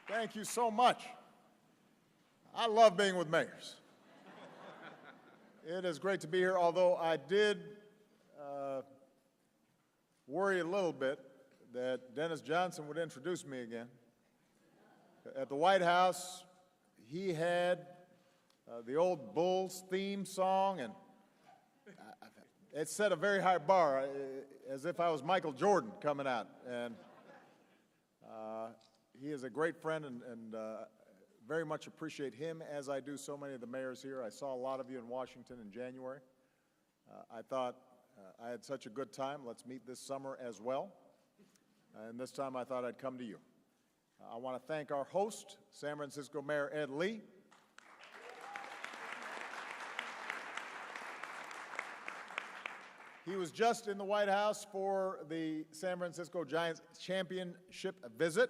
Thank you so much. I love being with mayors. It is great to be here, although I did worry a little bit that Dennis Johnson would introduce me again. At the White House, he had the old Bulls theme song, and it set a very high bar, as if I was Michael Jordan coming out. And he is a great friend, and very much appreciate him, as I do so many of the mayors here. I saw a lot of you in Washington in January. I thought I had such a good time. Let's meet this summer as well. And this time I thought I'd come to you. I want to thank our host, San Francisco Mayor Ed Lee. He was just in the White House for the San Francisco Giants championship visit.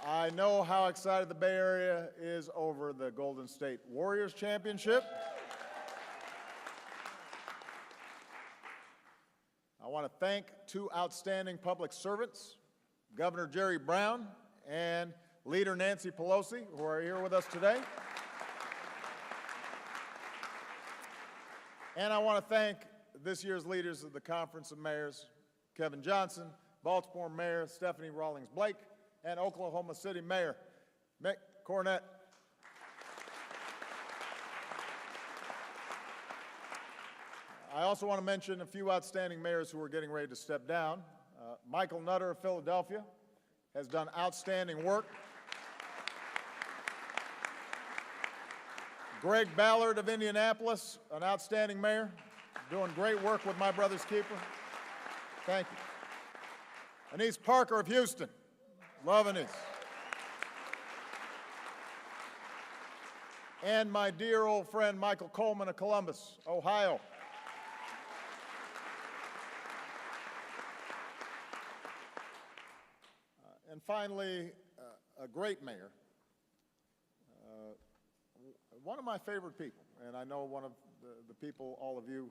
I know how excited the Bay Area is over the Golden State Warriors championship. I want to thank two outstanding public servants, Governor Jerry Brown and Leader Nancy Pelosi, who are here with us today. And I want to thank this year's leaders of the Conference of Mayors, Kevin Johnson, Baltimore Mayor Stephanie Rawlings-Blake, and Oklahoma City Mayor Mick Cornett. I also want to mention a few outstanding mayors who are getting ready to step down. Michael Nutter of Philadelphia has done outstanding work. Greg Ballard of Indianapolis, an outstanding mayor, doing great work with my brother's keeper. Thank you. Anise Parker of Houston. Love Anise. And my dear old friend Michael Coleman of Columbus, Ohio. And finally, a great mayor, one of my favorite people, and I know one of the people all of you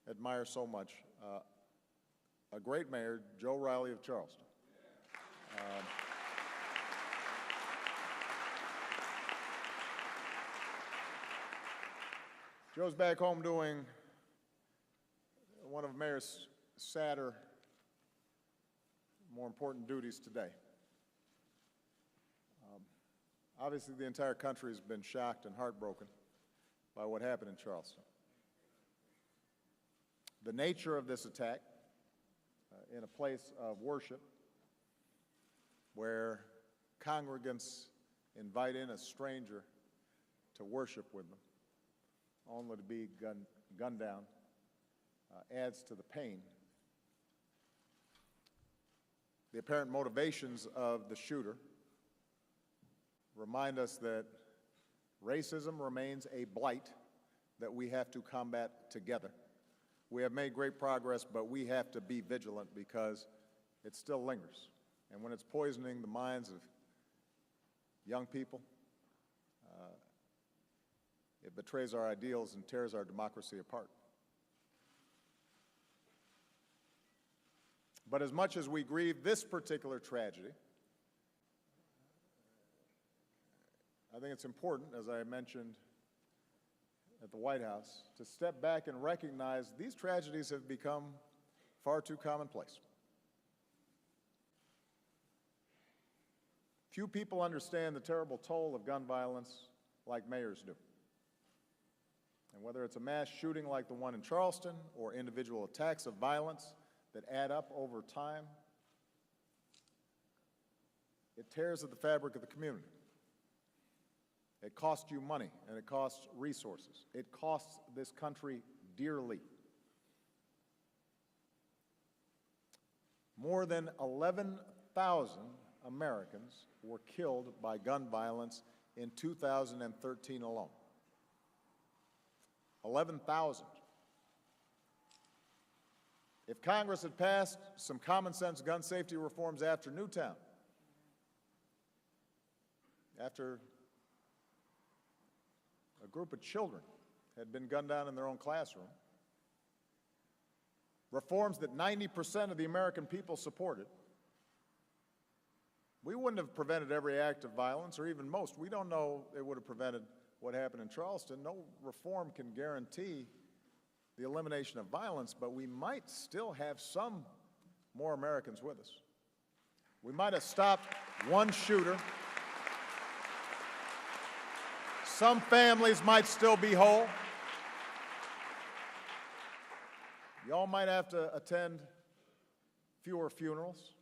admire so much, a great mayor, Joe Riley of Charleston. Joe's back home doing one of Mayor's sadder, more important duties today. Obviously, the entire country has been shocked and heartbroken by what happened in Charleston. The nature of this attack in a place of worship where congregants invite in a stranger to worship with them, only to be gunned down, adds to the pain. The apparent motivations of the shooter remind us that racism remains a blight that we have to combat together. We have made great progress, but we have to be vigilant because it still lingers. And when it's poisoning the minds of young people, it betrays our ideals and tears our democracy apart. But as much as we grieve this particular tragedy, I think it's important, as I mentioned at the White House, to step back and recognize these tragedies have become far too commonplace. Few people understand the terrible toll of gun violence like mayors do. And whether it's a mass shooting like the one in Charleston or individual attacks of violence that add up over time, it tears at the fabric of the community. It costs you money, and it costs resources. It costs this country dearly. More than 11,000 Americans were killed by gun violence in 2013 alone. 11,000. If Congress had passed some common sense gun safety reforms after Newtown, after a group of children had been gunned down in their own classroom, reforms that 90% of the American people supported, We wouldn't have prevented every act of violence, or even most. We don't know it would have prevented what happened in Charleston. No reform can guarantee the elimination of violence, but we might still have some more Americans with us. We might have stopped one shooter. Some families might still be whole. Y'all might have to attend fewer funerals.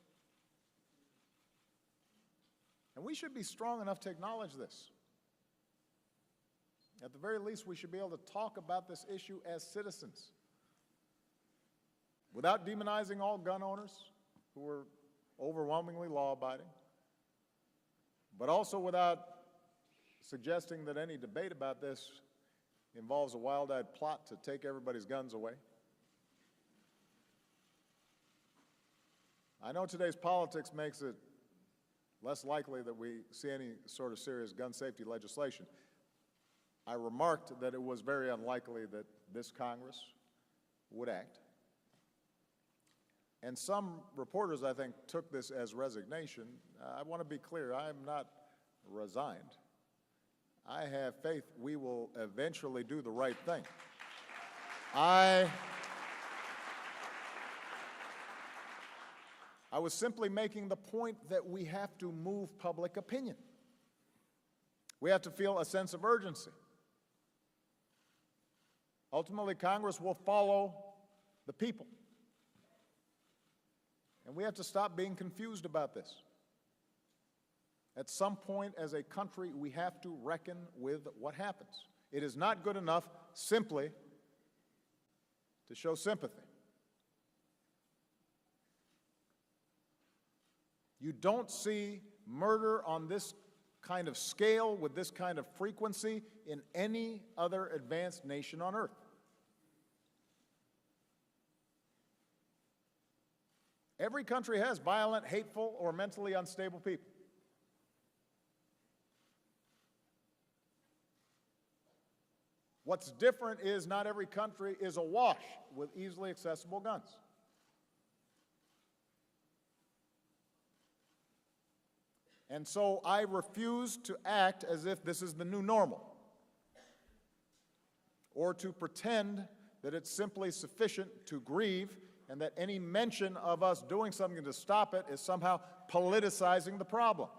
And we should be strong enough to acknowledge this. At the very least, we should be able to talk about this issue as citizens without demonizing all gun owners who are overwhelmingly law-abiding, but also without suggesting that any debate about this involves a wild-eyed plot to take everybody's guns away. I know today's politics makes it less likely that we see any sort of serious gun safety legislation. I remarked that it was very unlikely that this Congress would act. And some reporters, I think, took this as resignation. I want to be clear, I am not resigned. I have faith we will eventually do the right thing. I was simply making the point that we have to move public opinion. We have to feel a sense of urgency. Ultimately, Congress will follow the people. And we have to stop being confused about this. At some point as a country, we have to reckon with what happens. It is not good enough simply to show sympathy. You don't see murder on this kind of scale, with this kind of frequency, in any other advanced nation on earth. Every country has violent, hateful, or mentally unstable people. What's different is not every country is awash with easily accessible guns. And so I refuse to act as if this is the new normal, or to pretend that it's simply sufficient to grieve and that any mention of us doing something to stop it is somehow politicizing the problem.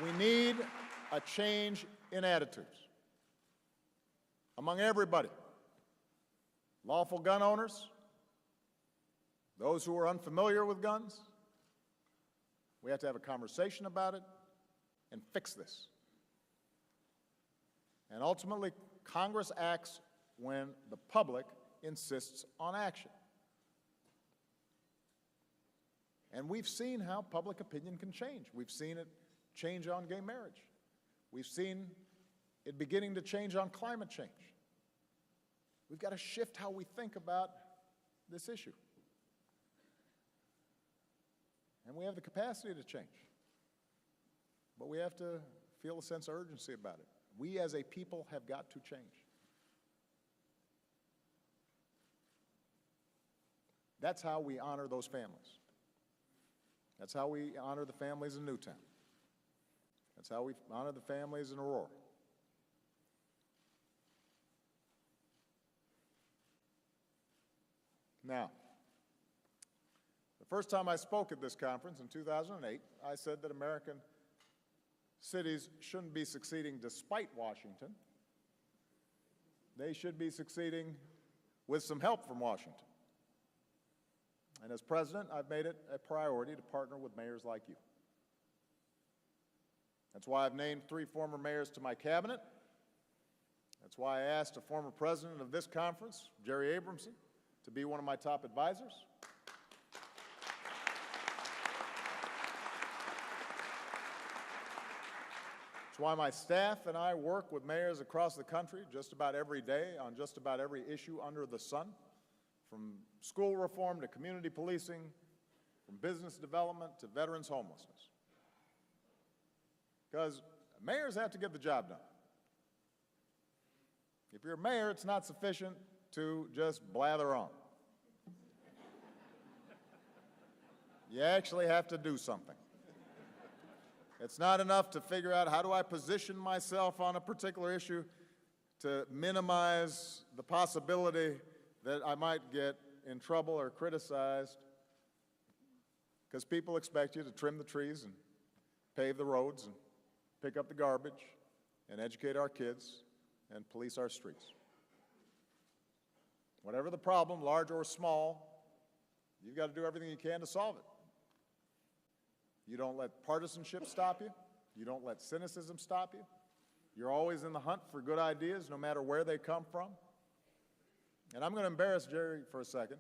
We need a change in attitudes among everybody. Lawful gun owners, those who are unfamiliar with guns. We have to have a conversation about it and fix this. And ultimately, Congress acts when the public insists on action. And we've seen how public opinion can change. We've seen it change on gay marriage. We've seen it beginning to change on climate change. We've got to shift how we think about this issue. And we have the capacity to change. But we have to feel a sense of urgency about it. We as a people have got to change. That's how we honor those families. That's how we honor the families in Newtown. That's how we honor the families in Aurora. Now, the first time I spoke at this conference in 2008, I said that American cities shouldn't be succeeding despite Washington. They should be succeeding with some help from Washington. And as president, I've made it a priority to partner with mayors like you. That's why I've named 3 former mayors to my cabinet. That's why I asked a former president of this conference, Jerry Abramson, to be one of my top advisors. It's why my staff and I work with mayors across the country just about every day on just about every issue under the sun, from school reform to community policing, from business development to veterans homelessness. Because mayors have to get the job done. If you're a mayor, it's not sufficient to just blather on. You actually have to do something. It's not enough to figure out how do I position myself on a particular issue to minimize the possibility that I might get in trouble or criticized, because people expect you to trim the trees and pave the roads and pick up the garbage and educate our kids and police our streets. Whatever the problem, large or small, you've got to do everything you can to solve it. You don't let partisanship stop you. You don't let cynicism stop you. You're always in the hunt for good ideas, no matter where they come from. And I'm going to embarrass Jerry for a second.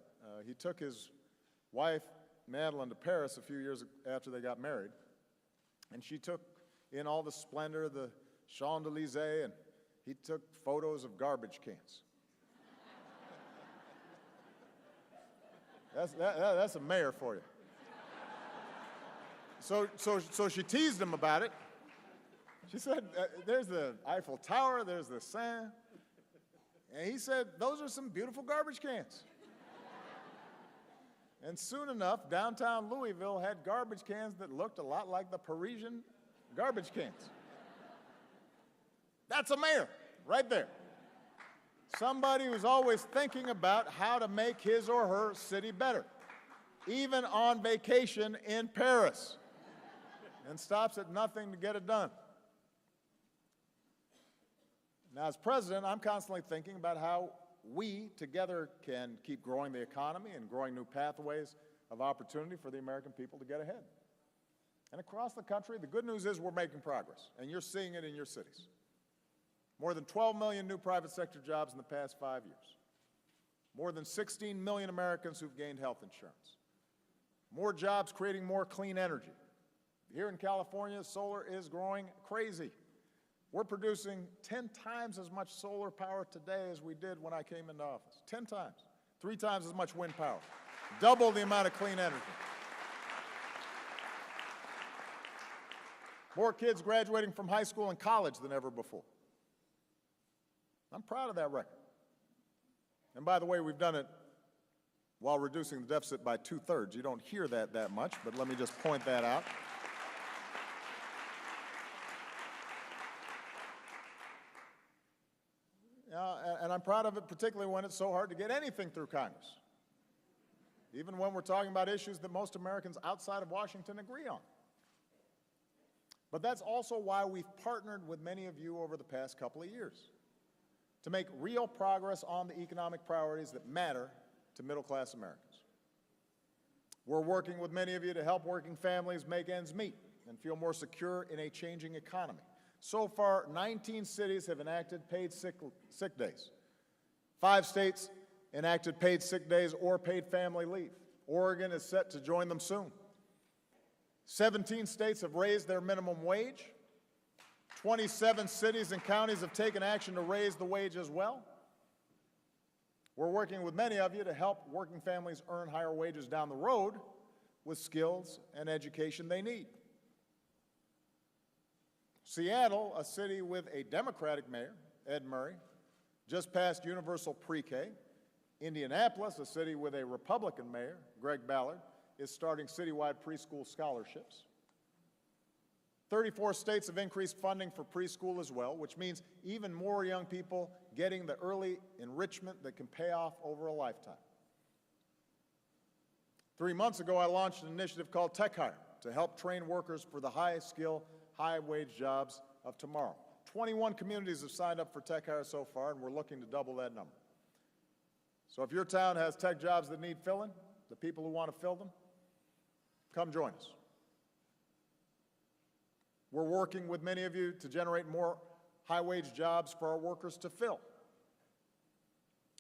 He took his wife, Madeline, to Paris a few years after they got married, and she took in all the splendor, the Champs-Élysées, and he took photos of garbage cans. That's a mayor for you. So she teased him about it. She said, there's the Eiffel Tower, there's the Seine. And he said, those are some beautiful garbage cans. And soon enough, downtown Louisville had garbage cans that looked a lot like the Parisian garbage cans. That's a mayor, right there. Somebody who's always thinking about how to make his or her city better, even on vacation in Paris, and stops at nothing to get it done. Now, as president, I'm constantly thinking about how we together can keep growing the economy and growing new pathways of opportunity for the American people to get ahead. And across the country, the good news is we're making progress, and you're seeing it in your cities. More than 12 million new private sector jobs in the past 5 years. More than 16 million Americans who've gained health insurance. More jobs creating more clean energy. Here in California, solar is growing crazy. We're producing 10 times as much solar power today as we did when I came into office. 10 times. 3 times as much wind power. Double the amount of clean energy. More kids graduating from high school and college than ever before. I'm proud of that record. And by the way, we've done it while reducing the deficit by 2/3. You don't hear that much, but let me just point that out. And I'm proud of it, particularly when it's so hard to get anything through Congress, even when we're talking about issues that most Americans outside of Washington agree on. But that's also why we've partnered with many of you over the past couple of years to make real progress on the economic priorities that matter to middle-class Americans. We're working with many of you to help working families make ends meet and feel more secure in a changing economy. So far, 19 cities have enacted paid sick days. 5 states enacted paid sick days or paid family leave. Oregon is set to join them soon. 17 states have raised their minimum wage. 27 cities and counties have taken action to raise the wage as well. We're working with many of you to help working families earn higher wages down the road with skills and education they need. Seattle, a city with a Democratic mayor, Ed Murray, just passed universal pre-K. Indianapolis, a city with a Republican mayor, Greg Ballard, is starting citywide preschool scholarships. 34 states have increased funding for preschool as well, which means even more young people getting the early enrichment that can pay off over a lifetime. 3 months ago, I launched an initiative called Tech Hire to help train workers for the high-skill, high-wage jobs of tomorrow. 21 communities have signed up for Tech Hire so far, and we're looking to double that number. So if your town has tech jobs that need filling, the people who want to fill them, come join us. We're working with many of you to generate more high-wage jobs for our workers to fill.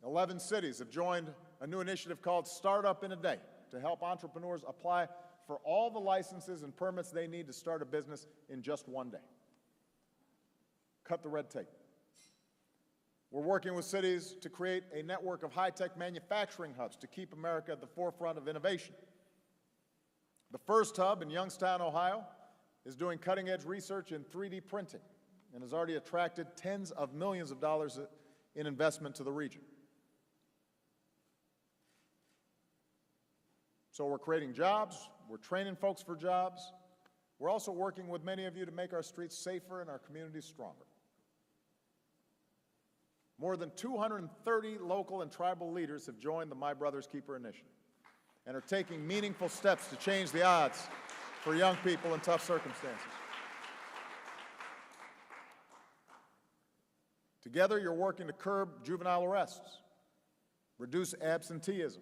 11 cities have joined a new initiative called Startup in a Day to help entrepreneurs apply for all the licenses and permits they need to start a business in just one day. Cut the red tape. We're working with cities to create a network of high-tech manufacturing hubs to keep America at the forefront of innovation. The first hub in Youngstown, Ohio, is doing cutting-edge research in 3D printing and has already attracted tens of millions of dollars in investment to the region. So we're creating jobs, we're training folks for jobs. We're also working with many of you to make our streets safer and our communities stronger. More than 230 local and tribal leaders have joined the My Brother's Keeper initiative and are taking meaningful steps to change the odds for young people in tough circumstances. Together, you're working to curb juvenile arrests, reduce absenteeism,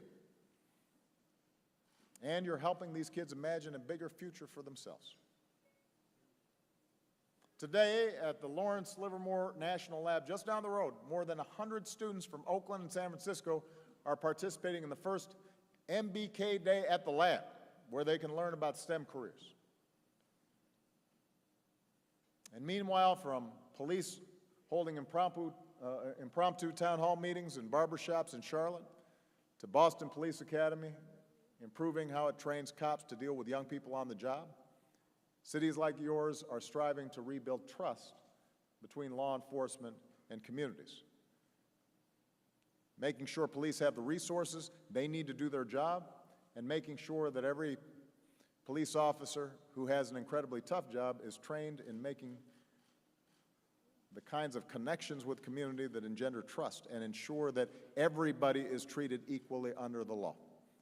and you're helping these kids imagine a bigger future for themselves. Today, at the Lawrence Livermore National Lab, just down the road, more than 100 students from Oakland and San Francisco are participating in the first MBK Day at the lab, where they can learn about STEM careers. And meanwhile, from police holding impromptu town hall meetings in barbershops in Charlotte, to Boston Police Academy, improving how it trains cops to deal with young people on the job, cities like yours are striving to rebuild trust between law enforcement and communities, making sure police have the resources they need to do their job, and making sure that every police officer who has an incredibly tough job is trained in making the kinds of connections with community that engender trust and ensure that everybody is treated equally under the law,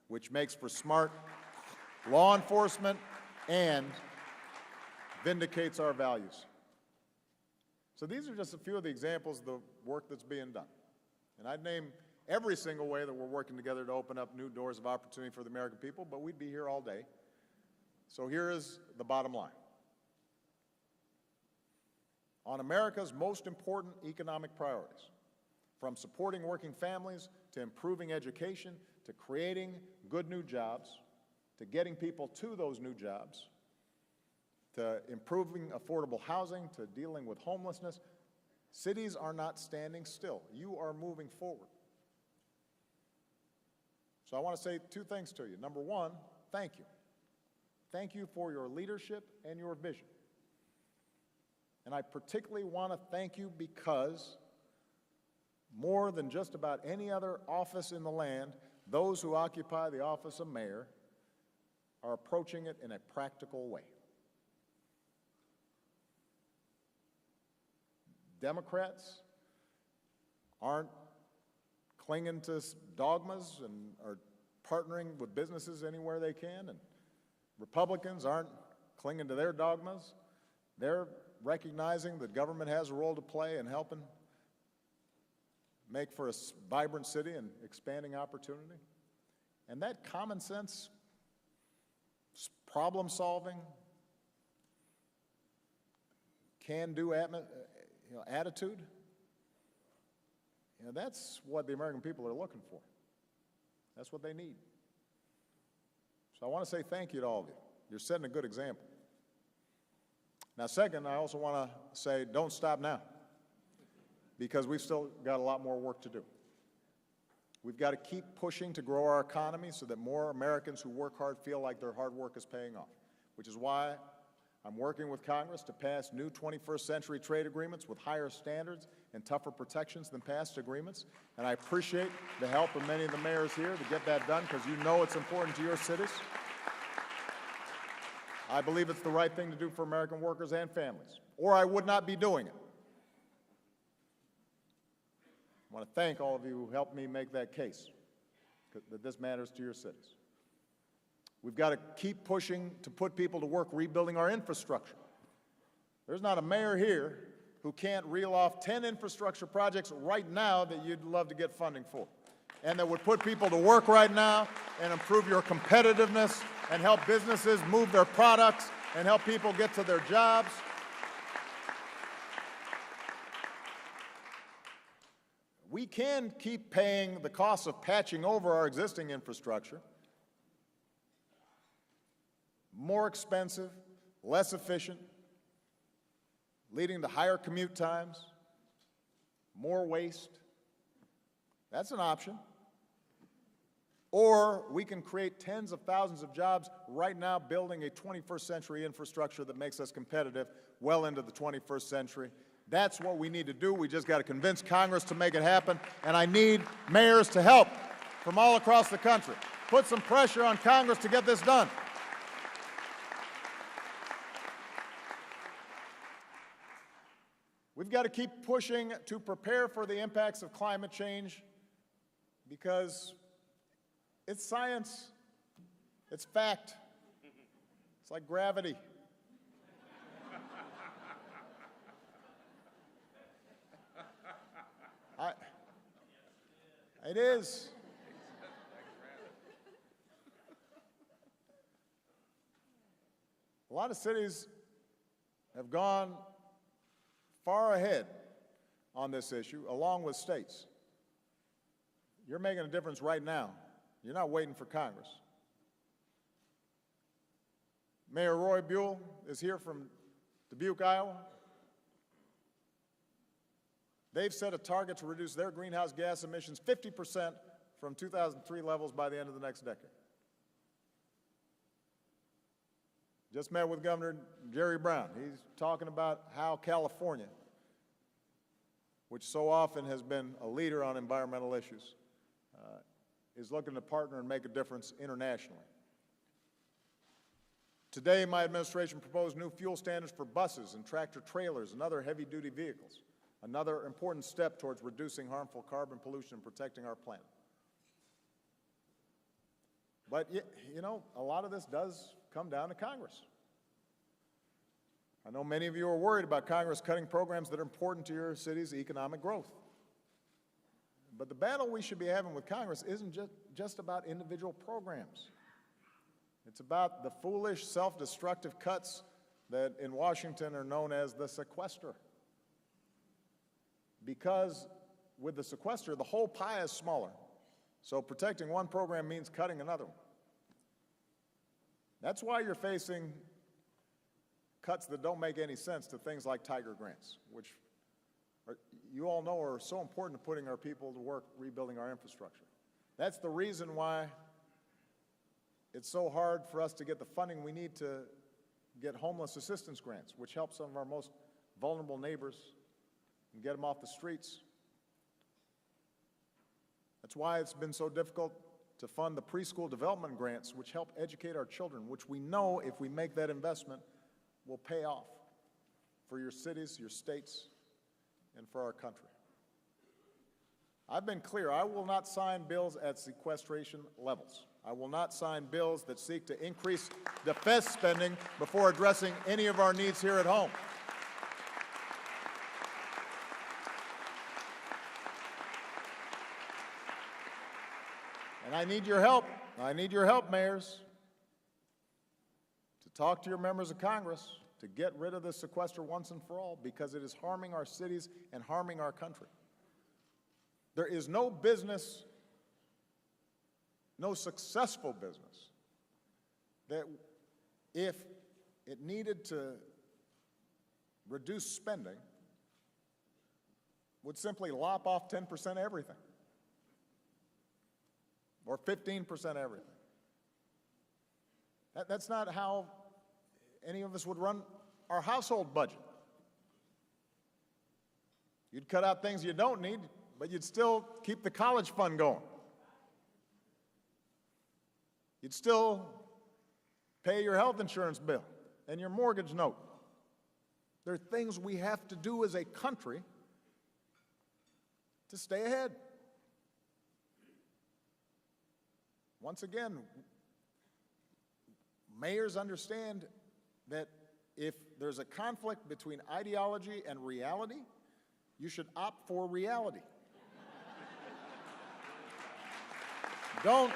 which makes for smart law enforcement and vindicates our values. So these are just a few of the examples of the work that's being done. And I'd name every single way that we're working together to open up new doors of opportunity for the American people, but we'd be here all day. So here is the bottom line. On America's most important economic priorities, from supporting working families to improving education to creating good new jobs, to getting people to those new jobs, to improving affordable housing, to dealing with homelessness, cities are not standing still. You are moving forward. So I want to say two things to you. Number one, thank you. Thank you for your leadership and your vision. And I particularly want to thank you because more than just about any other office in the land, those who occupy the office of mayor are approaching it in a practical way. Democrats aren't clinging to dogmas and are partnering with businesses anywhere they can, and Republicans aren't clinging to their dogmas. They're recognizing that government has a role to play in helping make for a vibrant city and expanding opportunity. And that common sense, problem solving, can-do attitude, that's what the American people are looking for. That's what they need. So I want to say thank you to all of you. You're setting a good example. Now, second, I also want to say don't stop now, because we've still got a lot more work to do. We've got to keep pushing to grow our economy so that more Americans who work hard feel like their hard work is paying off, which is why I'm working with Congress to pass new 21st century trade agreements with higher standards and tougher protections than past agreements. And I appreciate the help of many of the mayors here to get that done, because you know it's important to your cities. I believe it's the right thing to do for American workers and families, or I would not be doing it. I want to thank all of you who helped me make that case, that this matters to your cities. We've got to keep pushing to put people to work rebuilding our infrastructure. There's not a mayor here who can't reel off 10 infrastructure projects right now that you'd love to get funding for, and that would put people to work right now and improve your competitiveness and help businesses move their products and help people get to their jobs. We can keep paying the cost of patching over our existing infrastructure. More expensive, less efficient, leading to higher commute times, more waste. That's an option. Or we can create tens of thousands of jobs right now building a 21st century infrastructure that makes us competitive well into the 21st century, That's what we need to do. We just got to convince Congress to make it happen, and I need mayors to help from all across the country. Put some pressure on Congress to get this done. We've got to keep pushing to prepare for the impacts of climate change because it's science, it's fact, it's like gravity. It is. A lot of cities have gone far ahead on this issue, along with states. You're making a difference right now. You're not waiting for Congress. Mayor Roy Buell is here from Dubuque, Iowa. They've set a target to reduce their greenhouse gas emissions 50% from 2003 levels by the end of the next decade. Just met with Governor Jerry Brown. He's talking about how California, which so often has been a leader on environmental issues, is looking to partner and make a difference internationally. Today, my administration proposed new fuel standards for buses and tractor-trailers and other heavy-duty vehicles, another important step towards reducing harmful carbon pollution and protecting our planet. But, you know, a lot of this does come down to Congress. I know many of you are worried about Congress cutting programs that are important to your city's economic growth. But the battle we should be having with Congress isn't just about individual programs. It's about the foolish, self-destructive cuts that in Washington are known as the sequester. Because with the sequester, the whole pie is smaller. So protecting one program means cutting another one. That's why you're facing cuts that don't make any sense to things like Tiger grants, which you all know are so important to putting our people to work rebuilding our infrastructure. That's the reason why it's so hard for us to get the funding we need to get homeless assistance grants, which help some of our most vulnerable neighbors and get them off the streets. That's why it's been so difficult to fund the preschool development grants, which help educate our children, which we know if we make that investment will pay off for your cities, your states, and for our country. I've been clear, I will not sign bills at sequestration levels. I will not sign bills that seek to increase defense spending before addressing any of our needs here at home. And I need your help. I need your help, mayors, to talk to your members of Congress to get rid of this sequester once and for all, because it is harming our cities and harming our country. There is no business, no successful business, that if it needed to reduce spending would simply lop off 10% everything or 15% everything. That's not how any of us would run our household budget. You'd cut out things you don't need, but you'd still keep the college fund going. You'd still pay your health insurance bill and your mortgage note. There are things we have to do as a country to stay ahead. Once again, mayors understand that if there's a conflict between ideology and reality, you should opt for reality. Don't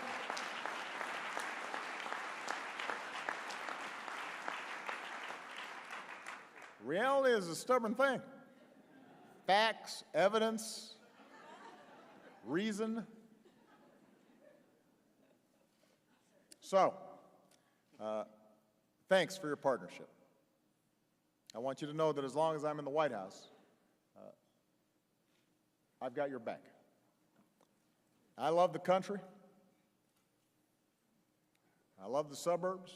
reality is a stubborn thing. Facts, evidence, reason. So, thanks for your partnership. I want you to know that as long as I'm in the White House, I've got your back. I love the country. I love the suburbs.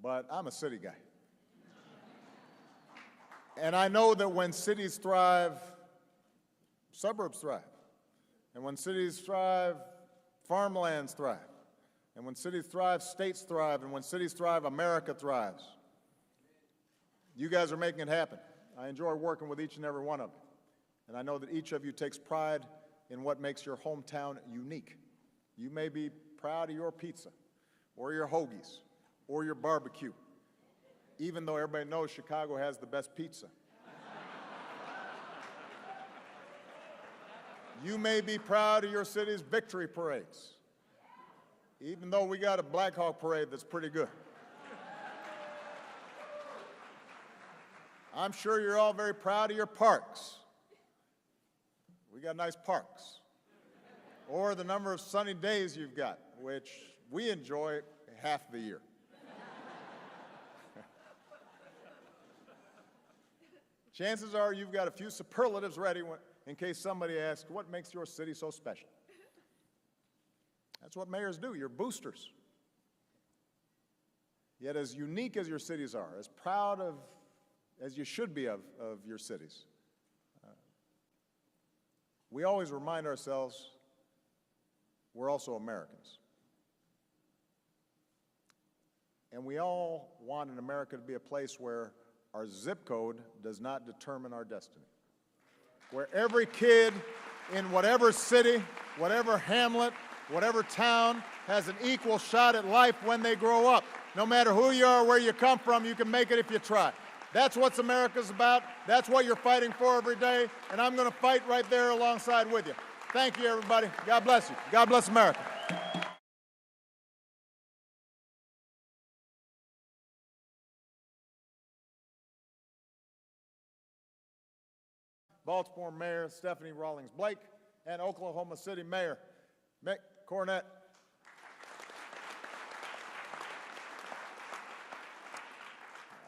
But I'm a city guy. And I know that when cities thrive, suburbs thrive. And when cities thrive, farmlands thrive. And when cities thrive, states thrive. And when cities thrive, America thrives. You guys are making it happen. I enjoy working with each and every one of you. And I know that each of you takes pride in what makes your hometown unique. You may be proud of your pizza, or your hoagies, or your barbecue, even though everybody knows Chicago has the best pizza. You may be proud of your city's victory parades, even though we got a Black Hawk parade that's pretty good. I'm sure you're all very proud of your parks. We got nice parks. Or the number of sunny days you've got, which we enjoy half the year. Chances are you've got a few superlatives ready in case somebody asks, what makes your city so special? That's what mayors do. You're boosters. Yet as unique as your cities are, as proud of as you should be of your cities, we always remind ourselves we're also Americans. And we all want in America to be a place where our zip code does not determine our destiny. Where every kid in whatever city, whatever hamlet, whatever town has an equal shot at life when they grow up. No matter who you are, where you come from, you can make it if you try. That's what America's about. That's what you're fighting for every day, and I'm going to fight right there alongside with you. Thank you, everybody. God bless you. God bless America. Baltimore Mayor Stephanie Rawlings Blake, and Oklahoma City Mayor Mick Cornett.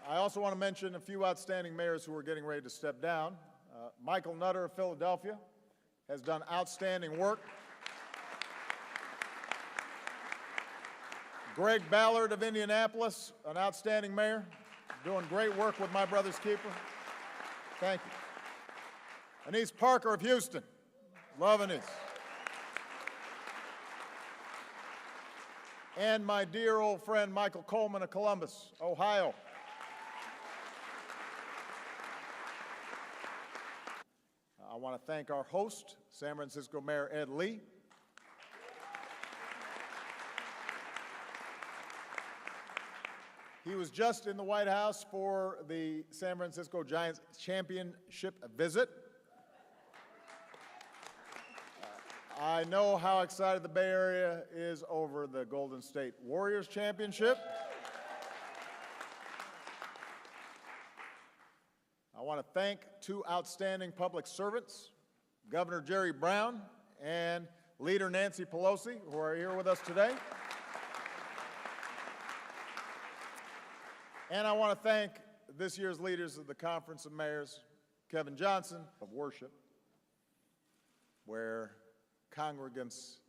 I also want to mention a few outstanding mayors who are getting ready to step down. Michael Nutter of Philadelphia has done outstanding work. Greg Ballard of Indianapolis, an outstanding mayor, doing great work with my brother's keeper. Thank you. Anise Parker of Houston, love Anise. And my dear old friend Michael Coleman of Columbus, Ohio. I want to thank our host, San Francisco Mayor Ed Lee. He was just in the White House for the San Francisco Giants championship visit. I know how excited the Bay Area is over the Golden State Warriors championship. I want to thank two outstanding public servants, Governor Jerry Brown and Leader Nancy Pelosi, who are here with us today. And I want to thank this year's leaders of the Conference of Mayors, Kevin Johnson of Worship, where congregants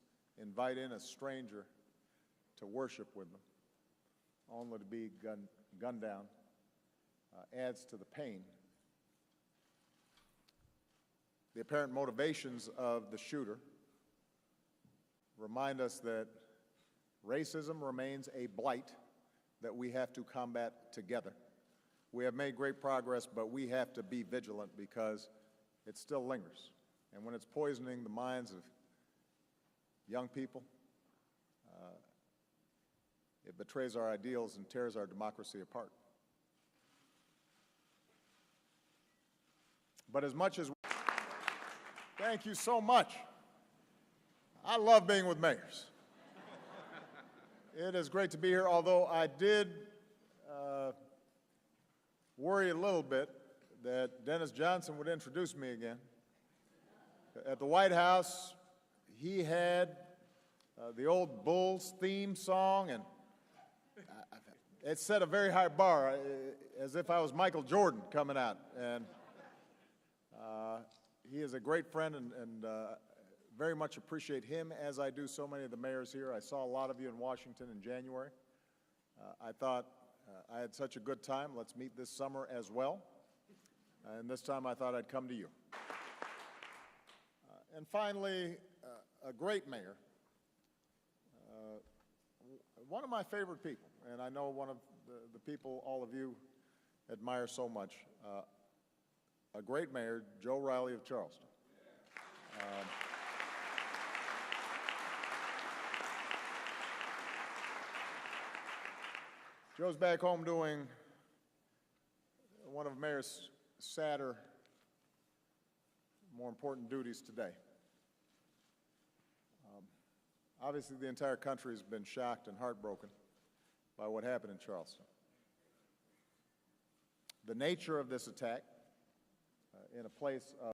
invite in a stranger to worship with them, only to be gunned down, adds to the pain. The apparent motivations of the shooter remind us that racism remains a blight that we have to combat together. We have made great progress, but we have to be vigilant because it still lingers. And when it's poisoning the minds of young people, it betrays our ideals and tears our democracy apart. But as much as thank you so much. I love being with mayors. It is great to be here, although I did worry a little bit that Dennis Johnson would introduce me again. At the White House, he had the old Bulls theme song, and it set a very high bar, as if I was Michael Jordan coming out. And he is a great friend, and very much appreciate him, as I do so many of the mayors here. I saw a lot of you in Washington in January. I thought I had such a good time. Let's meet this summer as well. and this time I thought I'd come to you. And finally, a great mayor, one of my favorite people, and I know one of the people all of you admire so much, a great mayor, Joe Riley of Charleston. Joe's back home doing one of Mayor's sadder, more important duties today. Obviously, the entire country has been shocked and heartbroken by what happened in Charleston. The nature of this attack in a place of